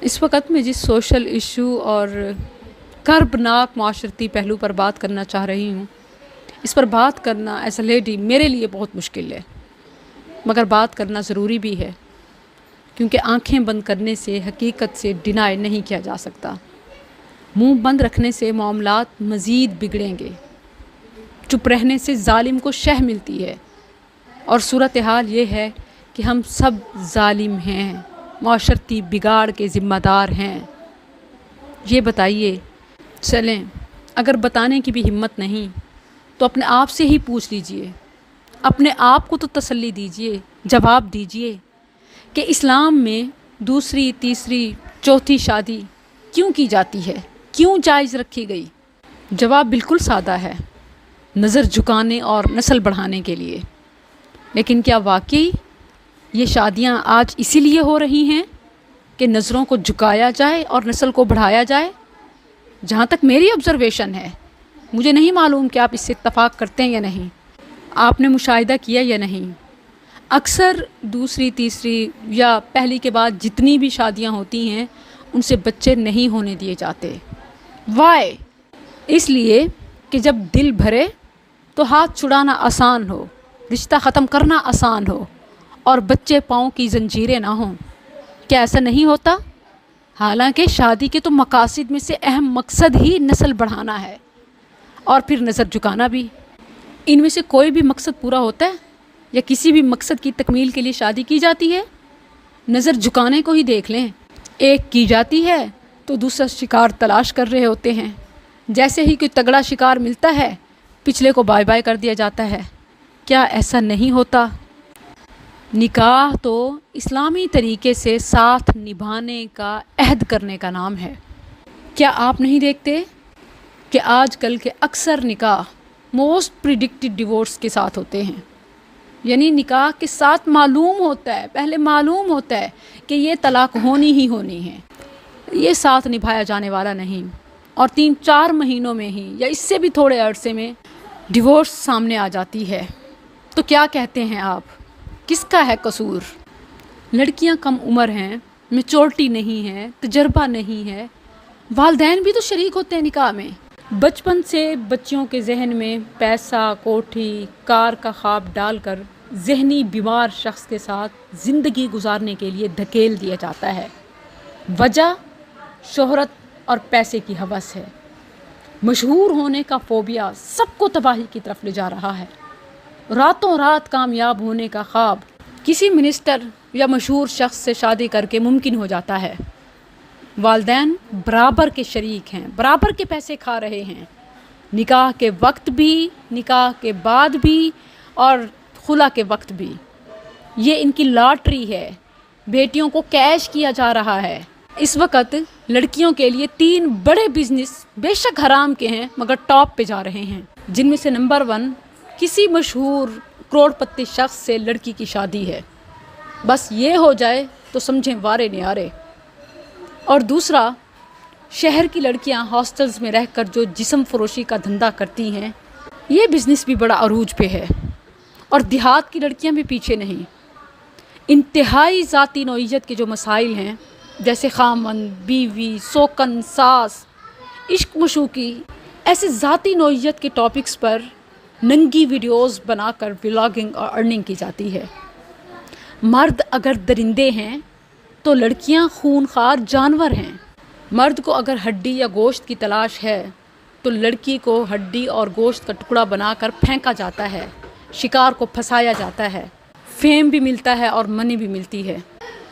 اس وقت میں جس سوشل ایشو اور کربناک معاشرتی پہلو پر بات کرنا چاہ رہی ہوں، اس پر بات کرنا ایز اے لیڈی میرے لیے بہت مشکل ہے، مگر بات کرنا ضروری بھی ہے، کیونکہ آنکھیں بند کرنے سے حقیقت سے ڈینائی نہیں کیا جا سکتا۔ منہ بند رکھنے سے معاملات مزید بگڑیں گے، چپ رہنے سے ظالم کو شہ ملتی ہے، اور صورتحال یہ ہے کہ ہم سب ظالم ہیں، معاشرتی بگاڑ کے ذمہ دار ہیں۔ یہ بتائیے، چلیں اگر بتانے کی بھی ہمت نہیں تو اپنے آپ سے ہی پوچھ لیجئے، اپنے آپ کو تو تسلی دیجئے، جواب دیجئے کہ اسلام میں دوسری، تیسری، چوتھی شادی کیوں کی جاتی ہے، کیوں جائز رکھی گئی؟ جواب بالکل سادہ ہے، نظر جھکانے اور نسل بڑھانے کے لیے۔ لیکن کیا واقعی یہ شادیاں آج اسی لیے ہو رہی ہیں کہ نظروں کو جھکایا جائے اور نسل کو بڑھایا جائے؟ جہاں تک میری آبزرویشن ہے، مجھے نہیں معلوم کہ آپ اس سے اتفاق کرتے ہیں یا نہیں، آپ نے مشاہدہ کیا یا نہیں، اکثر دوسری، تیسری یا پہلی کے بعد جتنی بھی شادیاں ہوتی ہیں ان سے بچے نہیں ہونے دیے جاتے۔ وائی؟ اس لیے کہ جب دل بھرے تو ہاتھ چھڑانا آسان ہو، رشتہ ختم کرنا آسان ہو، اور بچے پاؤں کی زنجیریں نہ ہوں۔ کیا ایسا نہیں ہوتا؟ حالانکہ شادی کے تو مقاصد میں سے اہم مقصد ہی نسل بڑھانا ہے، اور پھر نظر جھکانا بھی۔ ان میں سے کوئی بھی مقصد پورا ہوتا ہے یا کسی بھی مقصد کی تکمیل کے لیے شادی کی جاتی ہے؟ نظر جھکانے کو ہی دیکھ لیں، ایک کی جاتی ہے تو دوسرا شکار تلاش کر رہے ہوتے ہیں، جیسے ہی کوئی تگڑا شکار ملتا ہے پچھلے کو بائے بائے کر دیا جاتا ہے۔ کیا ایسا نہیں ہوتا؟ نکاح تو اسلامی طریقے سے ساتھ نبھانے کا عہد کرنے کا نام ہے۔ کیا آپ نہیں دیکھتے کہ آج کل کے اکثر نکاح موسٹ پریڈکٹڈ ڈیورس کے ساتھ ہوتے ہیں؟ یعنی نکاح کے ساتھ معلوم ہوتا ہے، پہلے معلوم ہوتا ہے کہ یہ طلاق ہونی ہی ہونی ہے، یہ ساتھ نبھایا جانے والا نہیں، اور 3-4 مہینوں میں ہی یا اس سے بھی تھوڑے عرصے میں ڈیورس سامنے آ جاتی ہے۔ تو کیا کہتے ہیں آپ، کس کا ہے قصور؟ لڑکیاں کم عمر ہیں، میچورٹی نہیں ہے، تجربہ نہیں ہے، والدین بھی تو شریک ہوتے ہیں نکاح میں۔ بچپن سے بچیوں کے ذہن میں پیسہ، کوٹھی، کار کا خواب ڈال کر ذہنی بیمار شخص کے ساتھ زندگی گزارنے کے لیے دھکیل دیا جاتا ہے۔ وجہ شہرت اور پیسے کی ہوس ہے۔ مشہور ہونے کا فوبیا سب کو تباہی کی طرف لے جا رہا ہے۔ راتوں رات کامیاب ہونے کا خواب کسی منسٹر یا مشہور شخص سے شادی کر کے ممکن ہو جاتا ہے۔ والدین برابر کے شریک ہیں، برابر کے پیسے کھا رہے ہیں، نکاح کے وقت بھی، نکاح کے بعد بھی، اور خلا کے وقت بھی۔ یہ ان کی لاٹری ہے، بیٹیوں کو کیش کیا جا رہا ہے۔ اس وقت لڑکیوں کے لیے 3 بڑے بزنس بے شک حرام کے ہیں مگر ٹاپ پہ جا رہے ہیں، جن میں سے نمبر 1 کسی مشہور کروڑ پتی شخص سے لڑکی کی شادی ہے۔ بس یہ ہو جائے تو سمجھیں وارے نیارے۔ اور دوسرا، شہر کی لڑکیاں ہاسٹلز میں رہ کر جو جسم فروشی کا دھندا کرتی ہیں، یہ بزنس بھی بڑا عروج پہ ہے، اور دیہات کی لڑکیاں بھی پیچھے نہیں۔ انتہائی ذاتی نوعیت کے جو مسائل ہیں، جیسے خامند، بیوی، سوکن، ساس، عشق مشوقی، ایسے ذاتی نوعیت کے ٹاپکس پر ننگی ویڈیوز بنا کر ولاگنگ اور ارننگ کی جاتی ہے۔ مرد اگر درندے ہیں تو لڑکیاں خونخوار جانور ہیں۔ مرد کو اگر ہڈی یا گوشت کی تلاش ہے تو لڑکی کو ہڈی اور گوشت کا ٹکڑا بنا کر پھینکا جاتا ہے، شکار کو پھنسایا جاتا ہے، فیم بھی ملتا ہے اور منی بھی ملتی ہے۔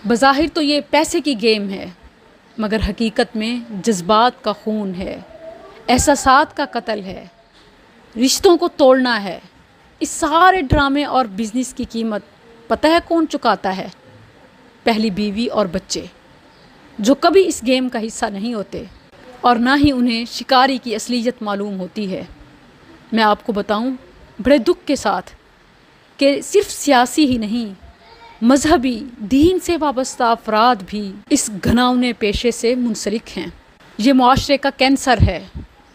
بظاہر تو یہ پیسے کی گیم ہے، مگر حقیقت میں جذبات کا خون ہے، احساسات کا قتل ہے، رشتوں کو توڑنا ہے۔ اس سارے ڈرامے اور بزنس کی قیمت پتہ ہے کون چکاتا ہے؟ پہلی بیوی اور بچے، جو کبھی اس گیم کا حصہ نہیں ہوتے، اور نہ ہی انہیں شکاری کی اصلیت معلوم ہوتی ہے۔ میں آپ کو بتاؤں بڑے دکھ کے ساتھ کہ صرف سیاسی ہی نہیں، مذہبی، دین سے وابستہ افراد بھی اس گھناؤنے پیشے سے منسلک ہیں۔ یہ معاشرے کا کینسر ہے،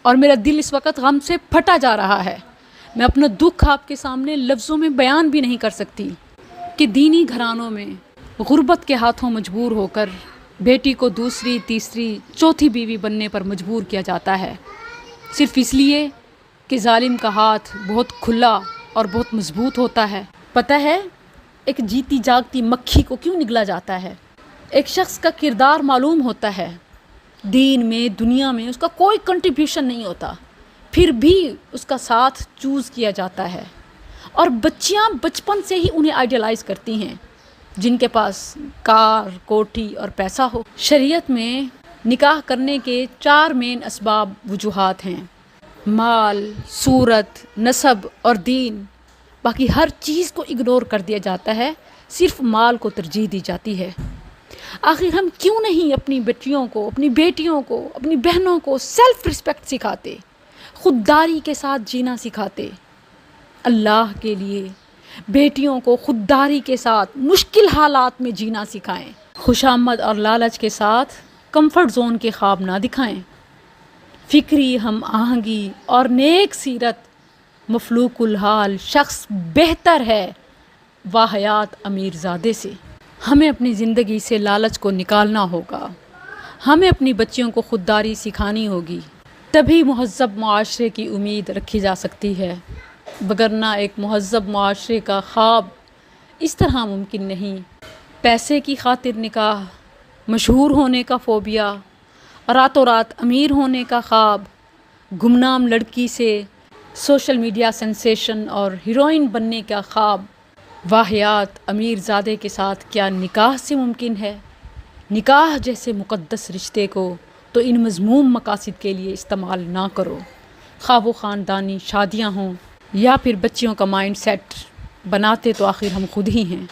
اور میرا دل اس وقت غم سے پھٹا جا رہا ہے۔ میں اپنا دکھ آپ کے سامنے لفظوں میں بیان بھی نہیں کر سکتی کہ دینی گھرانوں میں غربت کے ہاتھوں مجبور ہو کر بیٹی کو دوسری تیسری چوتھی بیوی بننے پر مجبور کیا جاتا ہے، صرف اس لیے کہ ظالم کا ہاتھ بہت کھلا اور بہت مضبوط ہوتا ہے۔ پتہ ہے ایک جیتی جاگتی مکھی کو کیوں نگلا جاتا ہے؟ ایک شخص کا کردار معلوم ہوتا ہے، دین میں دنیا میں اس کا کوئی کنٹریبیوشن نہیں ہوتا، پھر بھی اس کا ساتھ چوز کیا جاتا ہے، اور بچیاں بچپن سے ہی انہیں آئیڈیلائز کرتی ہیں جن کے پاس کار، کوٹھی اور پیسہ ہو۔ شریعت میں نکاح کرنے کے 4 مین اسباب وجوہات ہیں: مال، صورت، نسب اور دین۔ باقی ہر چیز کو اگنور کر دیا جاتا ہے، صرف مال کو ترجیح دی جاتی ہے۔ آخر ہم کیوں نہیں اپنی بچیوں کو، اپنی بیٹیوں کو، اپنی بہنوں کو سیلف رسپیکٹ سکھاتے، خودداری کے ساتھ جینا سکھاتے؟ اللہ کے لیے بیٹیوں کو خودداری کے ساتھ مشکل حالات میں جینا سکھائیں، خوشامد اور لالچ کے ساتھ کمفرٹ زون کے خواب نہ دکھائیں۔ فکری ہم آہنگی اور نیک سیرت مفلوق الحال شخص بہتر ہے واحیات امیر زادے سے۔ ہمیں اپنی زندگی سے لالچ کو نکالنا ہوگا، ہمیں اپنی بچیوں کو خودداری سکھانی ہوگی، تبھی مہذب معاشرے کی امید رکھی جا سکتی ہے، وگرنہ ایک مہذب معاشرے کا خواب اس طرح ممکن نہیں۔ پیسے کی خاطر نکاح، مشہور ہونے کا فوبیا، راتوں رات امیر ہونے کا خواب، گمنام لڑکی سے سوشل میڈیا سینسیشن اور ہیروئن بننے کا خواب، واحیات امیر زادے کے ساتھ کیا نکاح سے ممکن ہے؟ نکاح جیسے مقدس رشتے کو تو ان مذموم مقاصد کے لیے استعمال نہ کرو، خواہ وہ خاندانی شادیاں ہوں یا پھر بچیوں کا مائنڈ سیٹ، بناتے تو آخر ہم خود ہی ہیں۔